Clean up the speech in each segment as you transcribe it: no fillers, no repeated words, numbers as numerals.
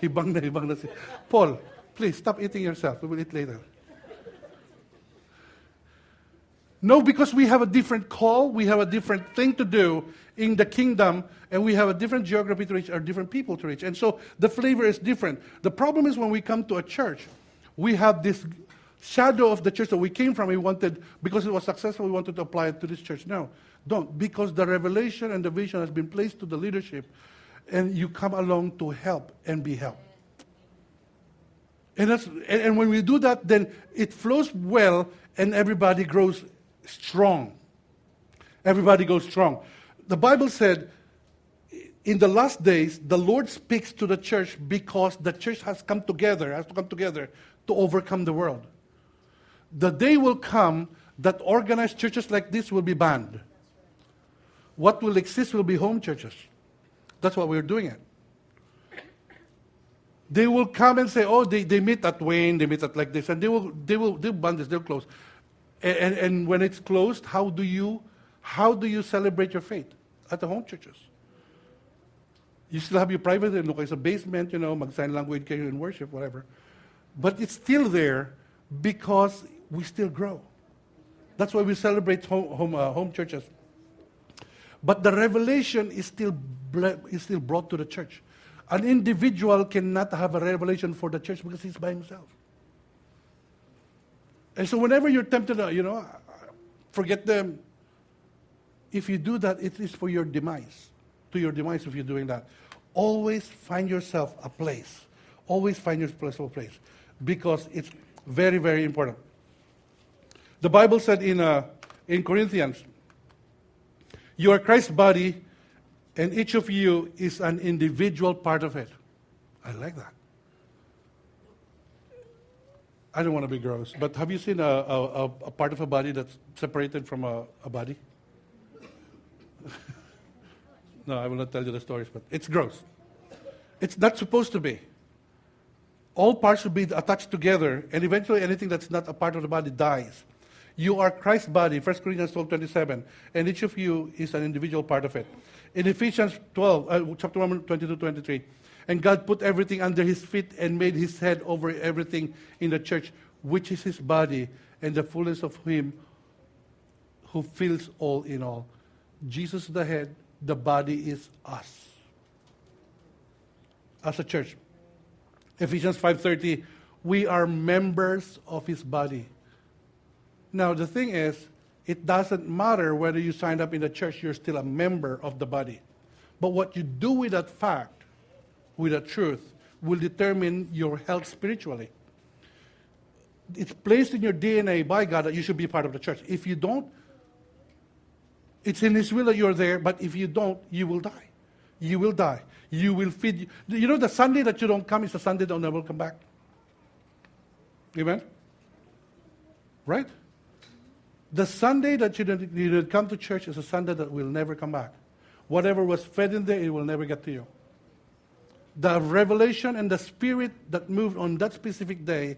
Hibang na si Paul, please stop eating yourself. We will eat later. No, because we have a different call, we have a different thing to do in the kingdom, and we have a different geography to reach, or different people to reach. And so the flavor is different. The problem is when we come to a church, we have this shadow of the church that we came from. We wanted, because it was successful, we wanted to apply it to this church. No, don't. Because the revelation and the vision has been placed to the leadership, and you come along to help and be helped. And when we do that, then it flows well, and everybody grows strong. Everybody goes strong. The Bible said, in the last days, the Lord speaks to the church because the church has to come together to overcome the world. The day will come that organized churches like this will be banned. What will exist will be home churches. That's what we're doing it. They will come and say, oh, they meet at Wayne, they meet at like this, and they'll ban this, they'll close. And when it's closed, how do you celebrate your faith? At the home churches. You still have your private, look, it's a basement, mag-sign language kayo in worship, whatever. But it's still there because we still grow. That's why we celebrate home churches. But the revelation is still brought to the church. An individual cannot have a revelation for the church because he's by himself. And so whenever you're tempted, forget them. If you do that, it is for your demise. To your demise if you're doing that. Always find yourself a place. Always find yourself a place. Because it's very, very important. The Bible said in Corinthians, you are Christ's body, and each of you is an individual part of it. I like that. I don't want to be gross, but have you seen a part of a body that's separated from a body? No, I will not tell you the stories, but it's gross. It's not supposed to be. All parts should be attached together, and eventually anything that's not a part of the body dies. You are Christ's body, 1 Corinthians 12:27, and each of you is an individual part of it. In Ephesians 12, chapter 1, 22-23, and God put everything under his feet and made his head over everything in the church, which is his body, and the fullness of him who fills all in all. Jesus is the head, the body is us. As a church. Ephesians 5:30, we are members of his body. Now the thing is, it doesn't matter whether you signed up in the church, you're still a member of the body. But what you do with that fact, with that truth, will determine your health spiritually. It's placed in your DNA by God that you should be part of the church. If you don't, it's in his will that you're there, but if you don't, you will die. You will die. You will feed. The Sunday that you don't come is the Sunday that will never come back. Amen? Right? The Sunday that you didn't come to church is a Sunday that will never come back. Whatever was fed in there, it will never get to you. The revelation and the spirit that moved on that specific day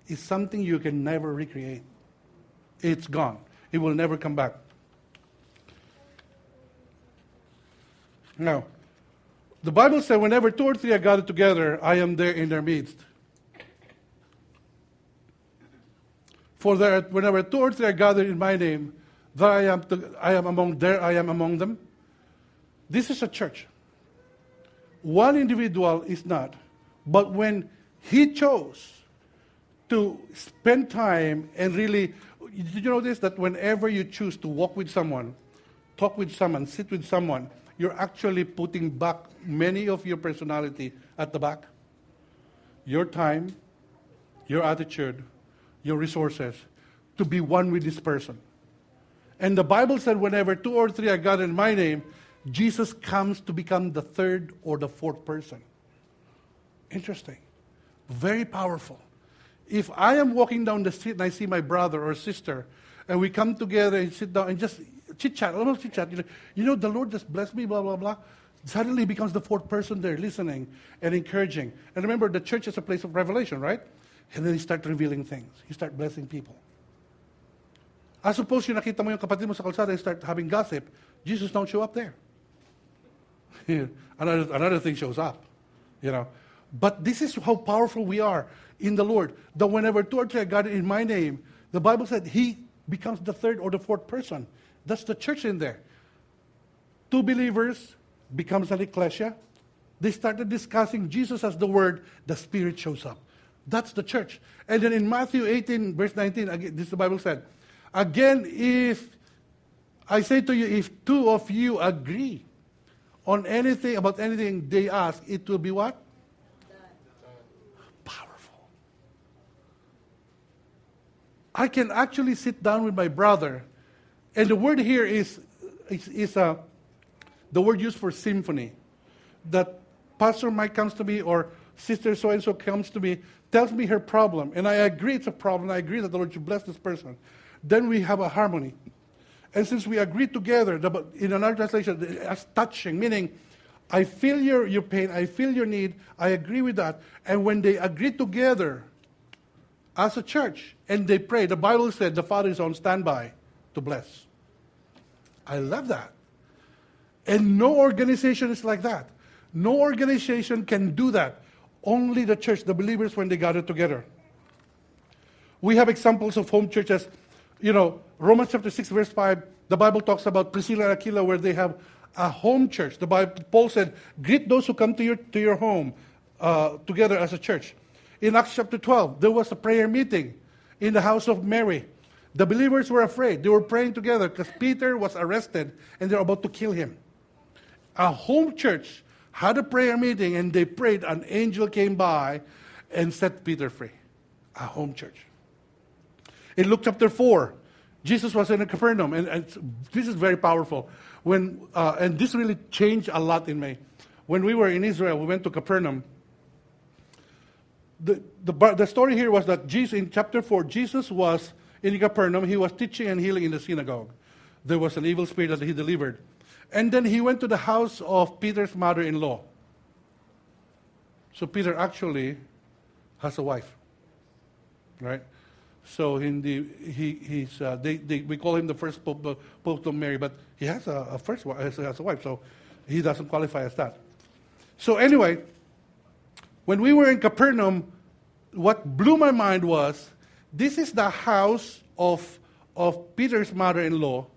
is something you can never recreate. It's gone. It will never come back. Now, the Bible said, whenever 2 or 3 are gathered together, I am there in their midst. For whenever 2 or 3 are gathered in my name, there I am among them. This is a church. One individual is not. But when he chose to spend time and really, did you know this? That whenever you choose to walk with someone, talk with someone, sit with someone, you're actually putting back many of your personality at the back. Your time, your attitude, your resources, to be one with this person. And the Bible said whenever 2 or 3 are gathered in my name, Jesus comes to become the 3rd or the 4th person. Interesting. Very powerful. If I am walking down the street and I see my brother or sister, and we come together and sit down and just chit-chat, a little chit-chat, the Lord just blessed me, blah, blah, blah. Suddenly he becomes the 4th person there, listening and encouraging. And remember, the church is a place of revelation, right? And then you start revealing things. You start blessing people. I suppose you nakita mo yung kapatid mo sa kalsada and start having gossip, Jesus don't show up there. Another thing shows up, But this is how powerful we are in the Lord. That whenever two or three are gathered in my name, the Bible said he becomes the third or the fourth person. That's the church in there. Two believers becomes an ecclesia. They started discussing Jesus as the Word. The Spirit shows up. That's the church. And then in Matthew 18, verse 19, again, this is the Bible said, again, if I say to you, if two of you agree on anything, about anything they ask, it will be what? Powerful. I can actually sit down with my brother, and the word here is the word used for symphony. That Pastor Mike comes to me, or Sister so-and-so comes to me, tells me her problem, and I agree it's a problem. I agree that the Lord should bless this person. Then we have a harmony. And since we agree together, in another translation, as touching, meaning I feel your pain, I feel your need, I agree with that. And when they agree together as a church and they pray, the Bible said the Father is on standby to bless. I love that. And no organization is like that. No organization can do that. Only the church, the believers, when they gather together. We have examples of home churches. Romans chapter 6, verse 5, the Bible talks about Priscilla and Aquila, where they have a home church. Paul said, greet those who come to your home together as a church. In Acts chapter 12, there was a prayer meeting in the house of Mary. The believers were afraid. They were praying together because Peter was arrested and they were about to kill him. A home church had a prayer meeting and they prayed. An angel came by and set Peter free. A home church. In Luke chapter 4, Jesus was in Capernaum, and this is very powerful. And this really changed a lot in me. When we were in Israel, we went to Capernaum. The story here was that Jesus, in chapter 4, Jesus was in Capernaum. He was teaching and healing in the synagogue. There was an evil spirit that he delivered. And then he went to the house of Peter's mother-in-law. So Peter actually has a wife, right? So we call him the first pope of Mary, but he has a wife, so he doesn't qualify as that. So anyway, when we were in Capernaum, what blew my mind was, this is the house of Peter's mother-in-law,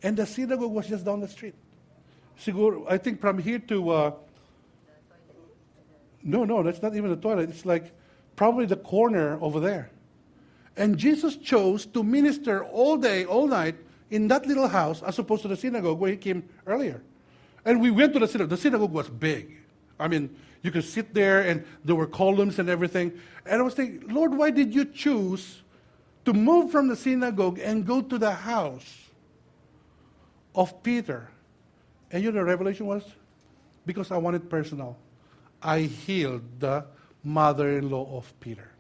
and the synagogue was just down the street. I think from here to, no, that's not even the toilet. It's like probably the corner over there. And Jesus chose to minister all day, all night in that little house as opposed to the synagogue where he came earlier. And we went to the synagogue. The synagogue was big. I mean, you could sit there and there were columns and everything. And I was thinking, Lord, why did you choose to move from the synagogue and go to the house of Peter? And the revelation was, because I wanted personal. I healed the mother-in-law of Peter.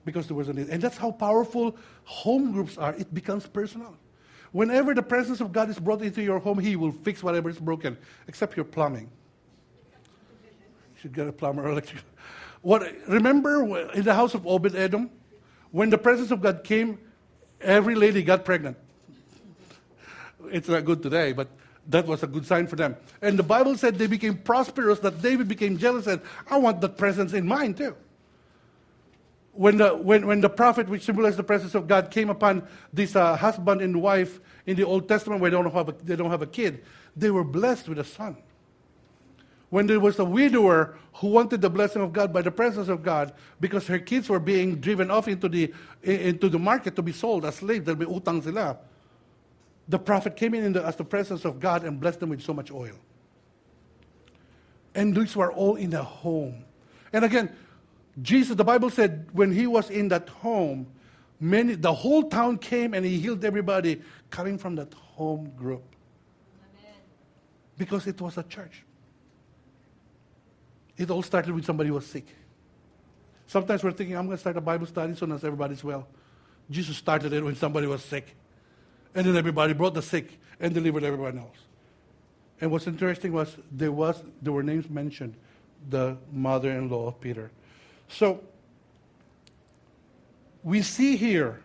Because there was a need. And that's how powerful home groups are. It becomes personal. Whenever the presence of God is brought into your home, he will fix whatever is broken, except your plumbing. You should get a plumber or electrical. Remember in the house of Obed-Edom, when the presence of God came, every lady got pregnant. It's not good today, but that was a good sign for them. And the Bible said they became prosperous, that David became jealous, and I want that presence in mine too. When the prophet, which symbolized the presence of God, came upon this husband and wife in the Old Testament where they don't have a kid, they were blessed with a son. When there was a widower who wanted the blessing of God by the presence of God because her kids were being driven off into the market to be sold as slaves, there'll be utang sila. The prophet came in as the presence of God and blessed them with so much oil. And these were all in the home. And again, Jesus, the Bible said, when he was in that home, the whole town came and he healed everybody coming from that home group. Amen. Because it was a church. It all started with somebody who was sick. Sometimes we're thinking, I'm going to start a Bible study as soon as everybody's well. Jesus started it when somebody was sick. And then everybody brought the sick and delivered everyone else. And what's interesting was there were names mentioned, the mother-in-law of Peter. So, we see here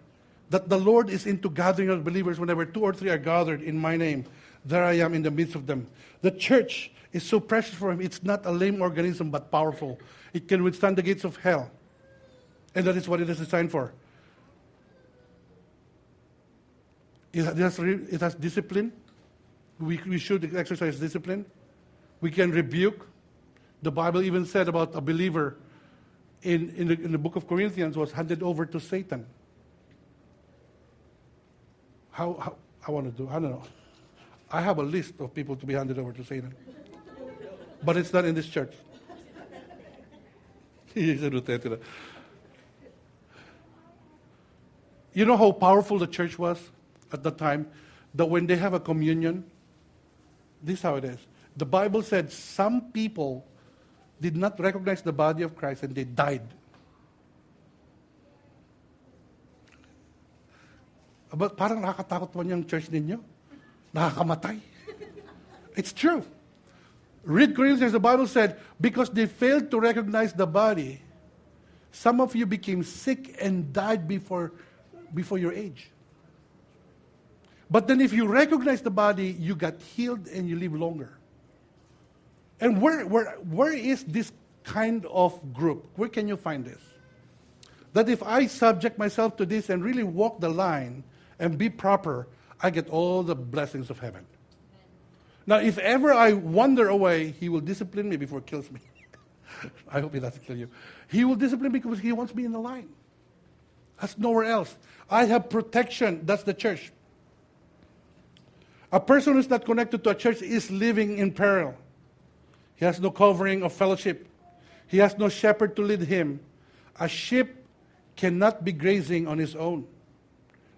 that the Lord is into gathering of believers whenever two or three are gathered in my name. there I am in the midst of them. The church is so precious for him. It's not a lame organism, but powerful. It can withstand the gates of hell. And that is what it is designed for. It has discipline. We should exercise discipline. We can rebuke. The Bible even said about a believer in the book of Corinthians was handed over to Satan. How I want to do, I don't know. I have a list of people to be handed over to Satan. But it's not in this church. You know how powerful the church was at the time? That when they have a communion, this is how it is. The Bible said some people did not recognize the body of Christ and they died. But parang nakakatakot man yung church ninyo. Nakakamatay. It's true. Read Corinthians, the Bible said, because they failed to recognize the body, some of you became sick and died before your age. But then if you recognize the body, you got healed and you live longer. And where is this kind of group? Where can you find this? That if I subject myself to this and really walk the line and be proper, I get all the blessings of heaven. Now, if ever I wander away, he will discipline me before he kills me. I hope he doesn't kill you. He will discipline me because he wants me in the line. That's nowhere else. I have protection. That's the church. A person who's not connected to a church is living in peril. He has no covering of fellowship. He has no shepherd to lead him. A sheep cannot be grazing on his own.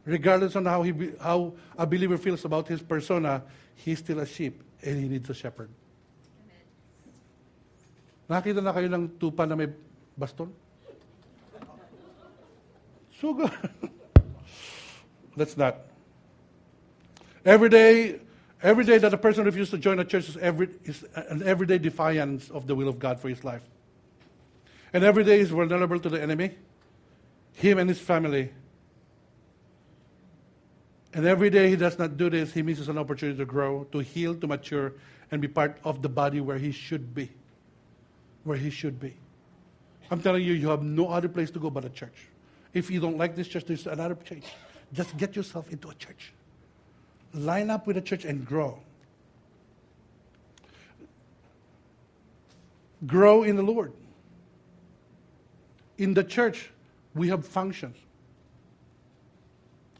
Regardless on how a believer feels about his persona, he's still a sheep and he needs a shepherd. Nakita na kayo ng tupa na may baston? So good. That's not. Every day that a person refuses to join a church is an everyday defiance of the will of God for his life. And every day is vulnerable to the enemy, him and his family. And every day he does not do this, he misses an opportunity to grow, to heal, to mature, and be part of the body where he should be. Where he should be. I'm telling you, you have no other place to go but a church. If you don't like this church, there's another church. Just get yourself into a church. Line up with a church and grow. Grow in the Lord. In the church, we have functions.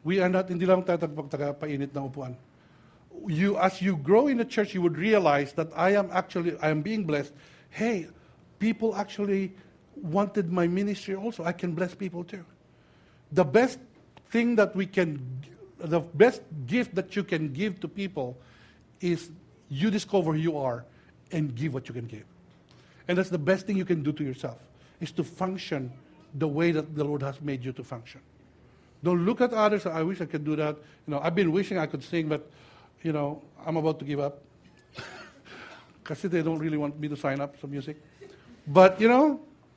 We are not, hindi lang taga-painit na upuan. As you grow in the church, you would realize that I am being blessed. Hey, people actually wanted my ministry also. I can bless people too. The best gift that you can give to people is you discover who you are and give what you can give. And that's the best thing you can do to yourself, is to function the way that the Lord has made you to function. Don't look at others. I wish I could do that. I've been wishing I could sing, but, I'm about to give up. Because they don't really want me to sign up for music. But,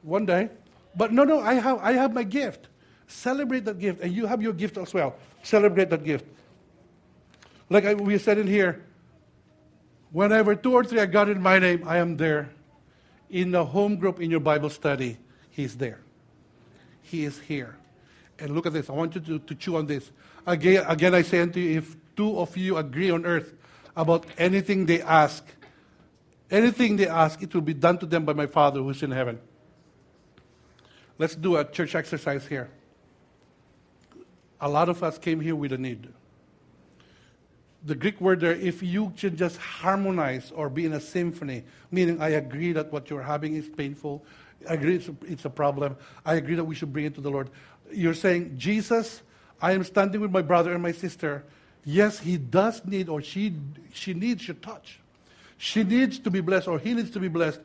one day. But no, I have my gift. Celebrate that gift. And you have your gift as well. Celebrate that gift. Like we said in here, whenever 2 or 3 are gathered in my name, I am there. In the home group, in your Bible study, He's there. He is here. And look at this. I want you to chew on this. Again, I say unto you, if 2 of you agree on earth about anything they ask, it will be done to them by my Father who is in heaven. Let's do a church exercise here. A lot of us came here with a need. The Greek word there, if you should just harmonize or be in a symphony, meaning I agree that what you're having is painful, I agree it's a problem, I agree that we should bring it to the Lord. You're saying, Jesus, I am standing with my brother and my sister. Yes, he does need, or she needs your touch. She needs to be blessed, or he needs to be blessed.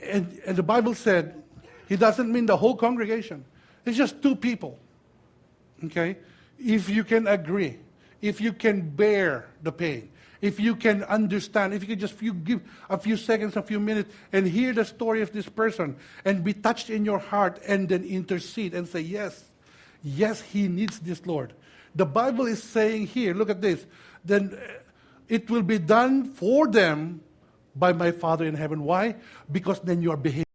And the Bible said, he doesn't mean the whole congregation. It's just 2 people. Okay? If you can agree, if you can bear the pain, if you can understand, if you can just give a few seconds, a few minutes, and hear the story of this person, and be touched in your heart, and then intercede and say, yes, he needs this, Lord. The Bible is saying here, look at this, then it will be done for them by my Father in heaven. Why? Because then you are behaving